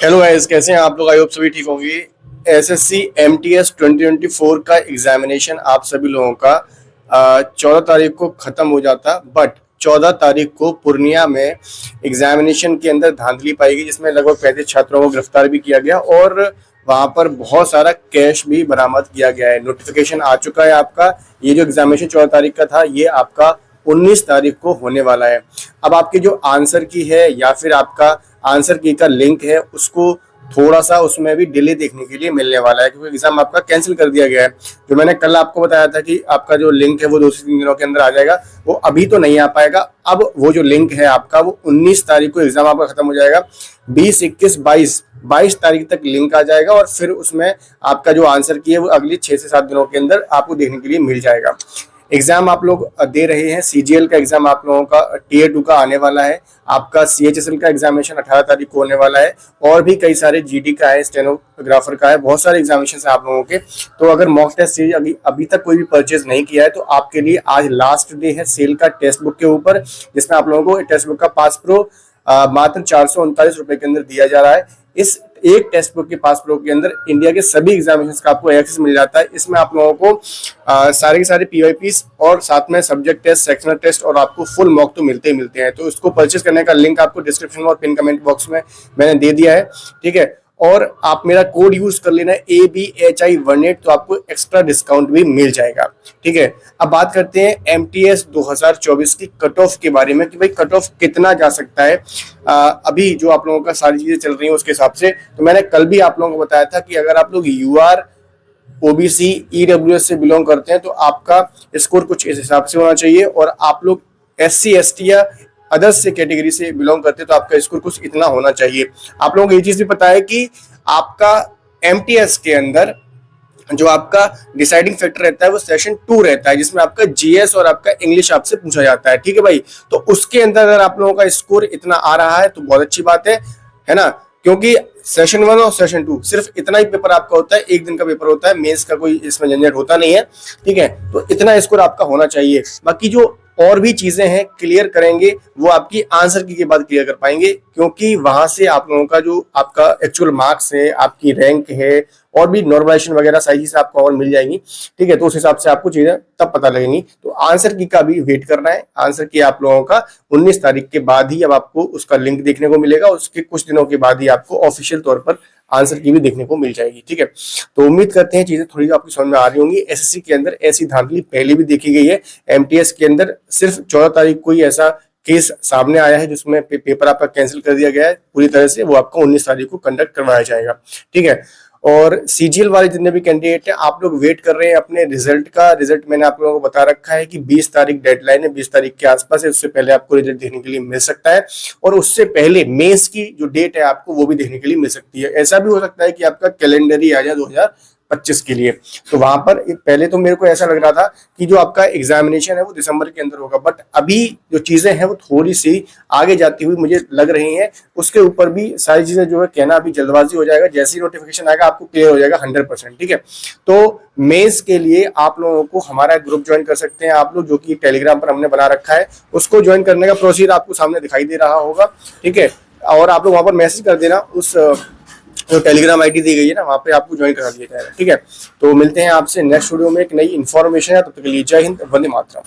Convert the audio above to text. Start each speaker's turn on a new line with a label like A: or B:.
A: Hello guys, कैसे हैं आप लोग? आई होप सभी ठीक होंगे। एसएससी एमटीएस 2024 का एग्जामिनेशन आप सभी लोगों का 14 तारीख को खत्म हो जाता, बट 14 तारीख को पूर्णिया में एग्जामिनेशन के अंदर धांधली पाई गई, जिसमें लगभग 35 छात्रों को गिरफ्तार भी किया गया और वहां पर बहुत सारा कैश भी बरामद किया गया है। नोटिफिकेशन आ चुका है आपका। ये जो एग्जामिनेशन 14 तारीख का था, ये आपका 19 तारीख को होने वाला है। अब आपकी जो आंसर की है या फिर आपका आंसर की का लिंक है, उसको थोड़ा सा उसमें भी डिले देखने के लिए मिलने वाला है, क्योंकि एग्जाम आपका कैंसिल कर दिया गया है। जो मैंने कल आपको बताया था कि आपका जो लिंक है वो 2 से 3 दिनों के अंदर आ जाएगा, वो अभी तो नहीं आ पाएगा। अब वो जो लिंक है आपका, वो 19 तारीख को एग्जाम आपका खत्म हो जाएगा। 20, 21, 22 तारीख तक लिंक आ जाएगा और फिर उसमें आपका जो आंसर की है वो अगली 6 से 7 दिनों के अंदर आपको देखने के लिए मिल जाएगा। एग्जाम आप लोग दे रहे हैं, सीजीएल का एग्जाम आप लोगों का टियर 2 का आने वाला है। आपका सीएचएसएल का एग्जामिनेशन 18 तारीख को होने वाला है और भी कई सारे जीडी का है, स्टेनोग्राफर का है, बहुत सारे एग्जामिनेशन है आप लोगों के। तो अगर मॉक टेस्ट सीरीज अभी तक कोई भी परचेज नहीं किया है तो आपके लिए आज लास्ट डे है सेल का टेक्स्ट बुक के ऊपर, जिसमें आप लोगों को टेक्स्ट बुक का पास प्रो मात्र 439 रुपए के अंदर दिया जा रहा है। इस एक टेक्स्ट बुक के पास प्रो के अंदर इंडिया के सभी एग्जामिनेशंस का आपको एक्सेस मिल जाता है। इसमें आप लोगों को सारे के सारे पीवाईपीस और साथ में सब्जेक्ट टेस्ट, सेक्शनल टेस्ट और आपको फुल मॉक तो मिलते ही मिलते हैं। तो इसको परचेज करने का लिंक आपको डिस्क्रिप्शन और पिन कमेंट बॉक्स में मैंने दे दिया है, ठीक है। और आप मेरा कोड यूज कर लेना ABHI18, तो आपको एक्स्ट्रा डिस्काउंट भी मिल जाएगा, ठीक है। अब बात करते हैं एमटीएस 2024 की कट ऑफ के बारे में कि भाई कट ऑफ कितना जा सकता है। अभी जो आप लोगों का सारी चीजें चल रही हैं उसके हिसाब से, तो मैंने कल भी आप लोगों को बताया था कि अगर आप लोग यूआर, ओबीसी, ईडब्ल्यूएस से बिलोंग करते हैं तो आपका स्कोर कुछ इस हिसाब से होना चाहिए, और आप लोग SC ST या अदर्स से कैटेगरी से बिलोंग करते हैं तो आपका स्कोर कुछ इतना होना चाहिए। आप लोगों को ये चीज भी पता है कि आपका एमटीएस के अंदर जो आपका डिसाइडिंग फैक्टर रहता है वो सेशन 2 रहता है, जिसमें आपका जीएस और आपका इंग्लिश आपसे पूछा जाता है, ठीक है भाई। तो उसके अंदर अगर आप लोगों का स्कोर इतना आ रहा है तो बहुत अच्छी बात है ना, क्योंकि सेशन 1 और सेशन 2 सिर्फ इतना ही पेपर आपका होता है, एक दिन का पेपर होता है, मेंस का कोई इसमें झंझट होता नहीं है, ठीक है। तो इतना स्कोर आपका होना चाहिए। बाकी जो और भी चीजें हैं क्लियर करेंगे वो आपकी आंसर की के बाद क्लियर कर पाएंगे, क्योंकि वहां से आप लोगों का जो आपका एक्चुअल मार्क्स है, आपकी रैंक है और भी नॉर्मलाइजेशन वगैरह सारी चीजें आपको और मिल जाएंगी, ठीक है। तो उस हिसाब से आपको चीजें तब पता लगेंगी। तो आंसर की का भी वेट करना है। आंसर की आप लोगों का 19 तारीख के बाद ही अब आपको उसका लिंक देखने को मिलेगा, उसके कुछ दिनों के बाद ही आपको ऑफिशियल तौर पर आंसर की भी देखने को मिल जाएगी, ठीक है। तो उम्मीद करते हैं चीजें थोड़ी आपकी समझ में आ रही होंगी। एसएससी के अंदर ऐसी धांधली पहले भी देखी गई है। एमटीएस के अंदर सिर्फ 14 तारीख को ही ऐसा केस सामने आया है जिसमें पेपर आपका कैंसिल कर दिया गया है पूरी तरह से। वो आपको 19 तारीख को कंडक्ट करवाया जाएगा, ठीक है। और सीजीएल वाले जितने भी कैंडिडेट हैं, आप लोग वेट कर रहे हैं अपने रिजल्ट का। रिजल्ट मैंने आप लोगों को बता रखा है कि 20 तारीख डेडलाइन है, 20 तारीख के आसपास है। उससे पहले आपको रिजल्ट देखने के लिए मिल सकता है, और उससे पहले मेंस की जो डेट है आपको वो भी देखने के लिए मिल सकती है। ऐसा भी हो सकता है कि आपका कैलेंडर ही आ जाए 2025 के लिए। तो वहां पर पहले तो मेरे को ऐसा लग रहा था कि जो आपका एग्जामिनेशन है वो दिसंबर के अंदर होगा, बट अभी जो चीजें हैं वो थोड़ी सी आगे जाती हुई मुझे लग रही हैं। उसके ऊपर भी सारी चीजें जो है कहना अभी जल्दबाजी हो जाएगा। जैसे ही नोटिफिकेशन आएगा आपको क्लियर हो जाएगा 100%, ठीक है। तो मेंस के लिए आप लोगों को हमारा ग्रुप ज्वाइन कर सकते हैं आप लोग, जो कि टेलीग्राम पर हमने बना रखा है। उसको ज्वाइन करने का प्रोसीजर आपको सामने दिखाई दे रहा होगा, ठीक है। और आप लोग वहां पर मैसेज कर देना, उस जो टेलीग्राम आईडी दी गई है ना, वहां पे आपको ज्वाइन करा दिया जाएगा, ठीक है। तो मिलते हैं आपसे नेक्स्ट वीडियो में एक नई इन्फॉर्मेशन है। तब तक के लिए जय हिंद, वंदे मातरम।